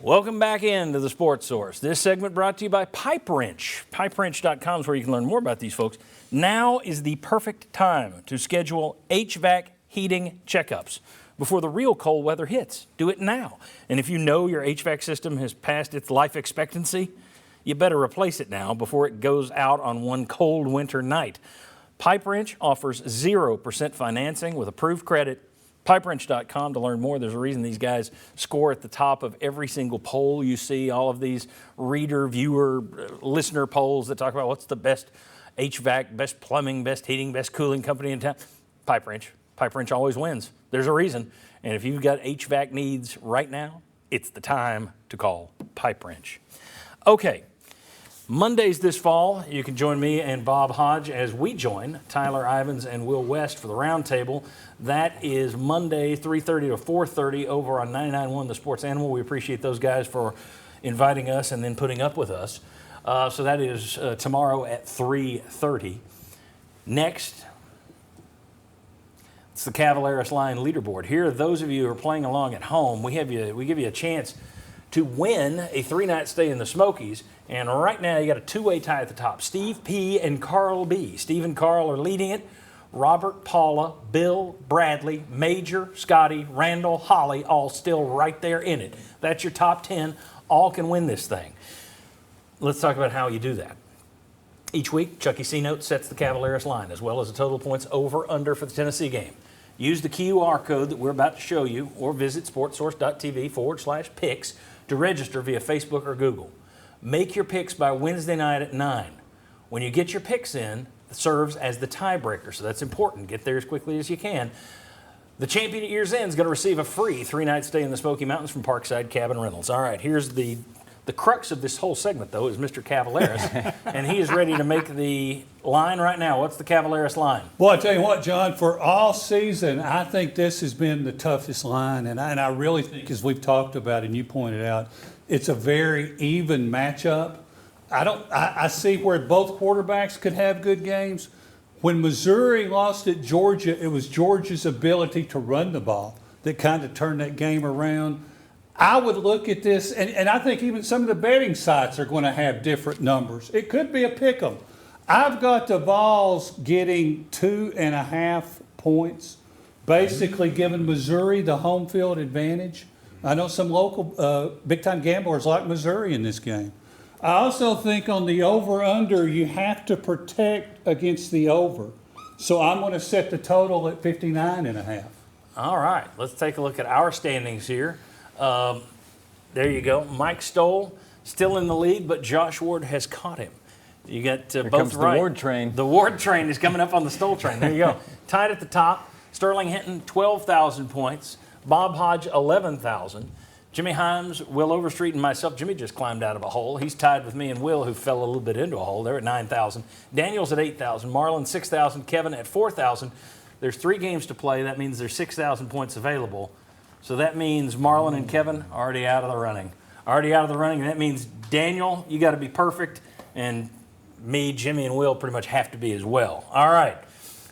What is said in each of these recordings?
Welcome back into the Sports Source. This segment brought to you by Pipe Wrench. PipeWrench.com is where you can learn more about these folks. Now is the perfect time to schedule HVAC heating checkups before the real cold weather hits. Do it now. And if you know your HVAC system has passed its life expectancy, you better replace it now before it goes out on one cold winter night. Pipe Wrench offers 0% financing with approved credit. PipeWrench.com to learn more. There's a reason these guys score at the top of every single poll you see, all of these reader, viewer, listener polls that talk about what's the best HVAC, best plumbing, best heating, best cooling company in town. Pipe Wrench. Pipe Wrench always wins. There's a reason. And if you've got HVAC needs right now, it's the time to call Pipe Wrench. Okay. Mondays this fall, you can join me and Bob Hodge as we join Tyler Ivins and Will West for the roundtable. That is Monday, 3:30 to 4:30 over on 99.1 The Sports Animal. We appreciate those guys for inviting us and then putting up with us. So that is tomorrow at 3:30. Next, it's the Cavaleris Line leaderboard. Here, those of you who are playing along at home, we give you a chance to win a 3-night stay in the Smokies. And right now, you got a two-way tie at the top. Steve P. and Carl B. Steve and Carl are leading it. Robert, Paula, Bill, Bradley, Major, Scotty, Randall, Holly, all still right there in it. That's your top 10. All can win this thing. Let's talk about how you do that. Each week, Chucky C. Note sets the Cavaleris line, as well as the total points over-under for the Tennessee game. Use the QR code that we're about to show you, or visit sportsource.tv/picks to register via Facebook or Google. Make your picks by Wednesday night at 9. When you get your picks in, it serves as the tiebreaker, so that's important. Get there as quickly as you can. The champion at year's end is going to receive a free 3-night stay in the Smoky Mountains from Parkside Cabin Rentals. All right, here's the crux of this whole segment, though, is Mr. Cavaleris, and he is ready to make the line right now. What's the Cavaleris line? Well, I tell you what, John, for all season, I think this has been the toughest line, and I really think, as we've talked about and you pointed out, it's a very even matchup. I see where both quarterbacks could have good games. When Missouri lost at Georgia, it was Georgia's ability to run the ball that kind of turned that game around. I would look at this, and I think even some of the betting sites are going to have different numbers. It could be a pick 'em. I've got the Vols getting 2.5 points, basically giving Missouri the home field advantage. I know some local big-time gamblers like Missouri in this game. I also think on the over-under, you have to protect against the over. So I'm going to set the total at 59.5. All right, let's take a look at our standings here. There you go. Mike Stoll still in the lead, but Josh Ward has caught him. You got Here both comes right. The Ward train. The Ward train is coming up on the Stoll train. There you go. Tied at the top. Sterling Hinton, 12,000 points. Bob Hodge, 11,000. Jimmy Himes, Will Overstreet, and myself. Jimmy just climbed out of a hole. He's tied with me and Will, who fell a little bit into a hole. They're at 9,000. Daniel's at 8,000. Marlon, 6,000. Kevin at 4,000. There's 3 games to play. That means there's 6,000 points available. So that means Marlon and Kevin are already out of the running. Already out of the running, and that means Daniel, you got to be perfect, and me, Jimmy, and Will pretty much have to be as well. All right,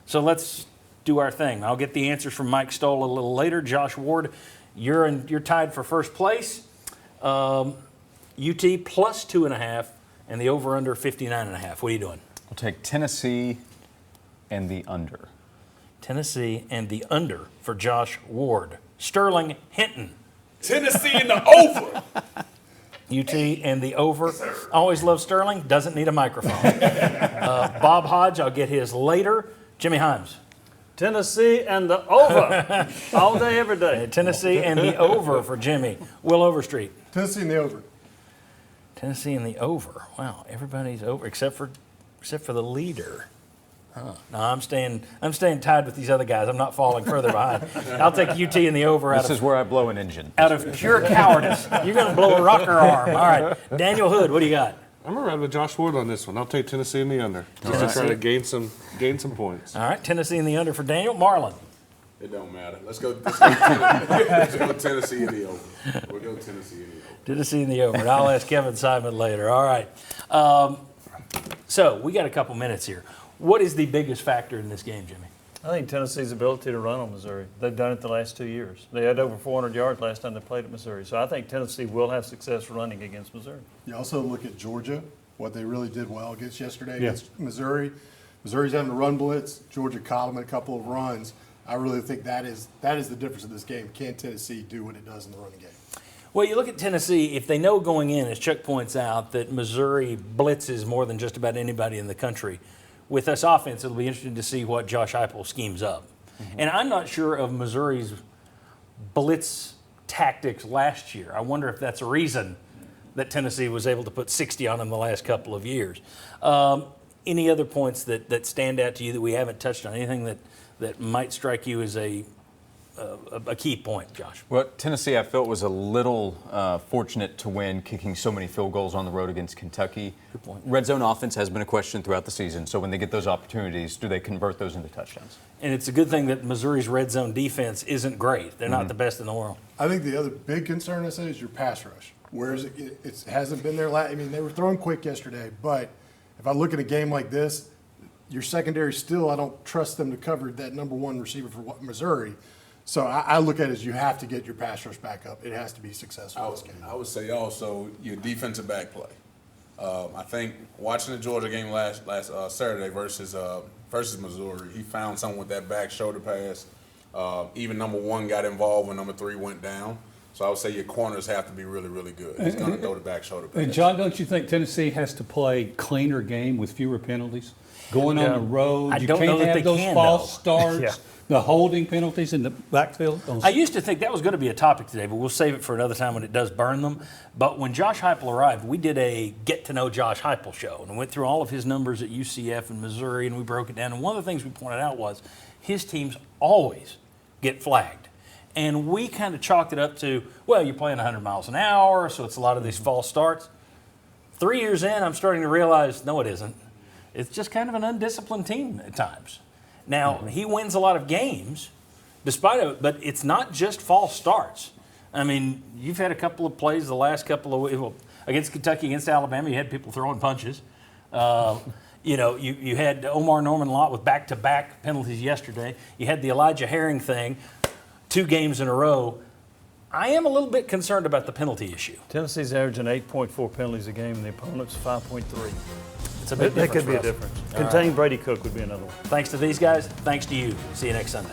so let's do our thing. I'll get the answers from Mike Stoll a little later. Josh Ward, you're tied for first place. UT plus 2.5, and the over-under 59.5. What are you doing? I'll take Tennessee and the under. Tennessee and the under for Josh Ward. Sterling Hinton. Tennessee in the over. UT and the over. Always love Sterling. Doesn't need a microphone. Bob Hodge, I'll get his later. Jimmy Himes. Tennessee and the over. All day, every day. Tennessee and the over for Jimmy. Will Overstreet. Tennessee in the over. Tennessee and the over. Wow, everybody's over except for the leader. No, I'm staying tied with these other guys. I'm not falling further behind. I'll take UT in the over. This is where I blow an engine. Out of pure cowardice. You're going to blow a rocker arm. All right. Daniel Hood, what do you got? I'm going to ride with Josh Ward on this one. I'll take Tennessee in the under. Just to try to gain some points. All right. Tennessee in the under for Daniel. Marlon. It don't matter. Let's go Tennessee in the over. We'll go Tennessee in the over. Tennessee in the over. And I'll ask Kevin Simon later. All right. So we got a couple minutes here. What is the biggest factor in this game, Jimmy? I think Tennessee's ability to run on Missouri. They've done it the last 2 years. They had over 400 yards last time they played at Missouri. So I think Tennessee will have success running against Missouri. You also look at Georgia, what they really did well against yesterday Yeah. against Missouri. Missouri's having to run blitz. Georgia caught them in a couple of runs. I really think that is the difference in this game. Can Tennessee do what it does in the running game? Well, you look at Tennessee, if they know going in, as Chuck points out, that Missouri blitzes more than just about anybody in the country, with this offense, it'll be interesting to see what Josh Heupel schemes up. And I'm not sure of Missouri's blitz tactics last year. I wonder if that's a reason that Tennessee was able to put 60 on them the last couple of years. Any other points that stand out to you that we haven't touched on? Anything that might strike you as a key point, Josh? Well, Tennessee, I felt, was a little fortunate to win, kicking so many field goals on the road against Kentucky. Good point. Red zone offense has been a question throughout the season. So when they get those opportunities, do they convert those into touchdowns? And it's a good thing that Missouri's red zone defense isn't great. They're not the best in the world. I think the other big concern I say is your pass rush. Whereas it hasn't been there. I mean, they were throwing quick yesterday, but if I look at a game like this, your secondary still, I don't trust them to cover that number one receiver for Missouri. So I look at it as you have to get your pass rush back up. It has to be successful in this game. I would say also your defensive back play. I think watching the Georgia game last Saturday versus Missouri, he found something with that back shoulder pass. Even number one got involved when number three went down. So I would say your corners have to be really, really good. He's going to throw the back shoulder pass. And John, don't you think Tennessee has to play cleaner game with fewer penalties? Going on the road, I you don't know can't that have they those can, false though. starts, Yeah. the holding penalties in the backfield. I used to think that was going to be a topic today, but we'll save it for another time when it does burn them. But when Josh Heupel arrived, we did a Get to Know Josh Heupel show and went through all of his numbers at UCF and Missouri, and we broke it down. And one of the things we pointed out was his teams always get flagged. And we kind of chalked it up to, well, you're playing 100 miles an hour, so it's a lot of these false starts. 3 years in, I'm starting to realize, no, it isn't. It's just kind of an undisciplined team at times. Now, he wins a lot of games, despite it, but it's not just false starts. I mean, you've had a couple of plays the last couple of weeks, well, against Kentucky, against Alabama, you had people throwing punches. You had Omar Norman Lott with back-to-back penalties yesterday. You had the Elijah Herring thing, 2 games in a row. I am a little bit concerned about the penalty issue. Tennessee's averaging 8.4 penalties a game, and the opponent's 5.3. It's a big That difference could be for a us. difference. Contain Brady Cook would be another one. Thanks to these guys. Thanks to you. See you next Sunday.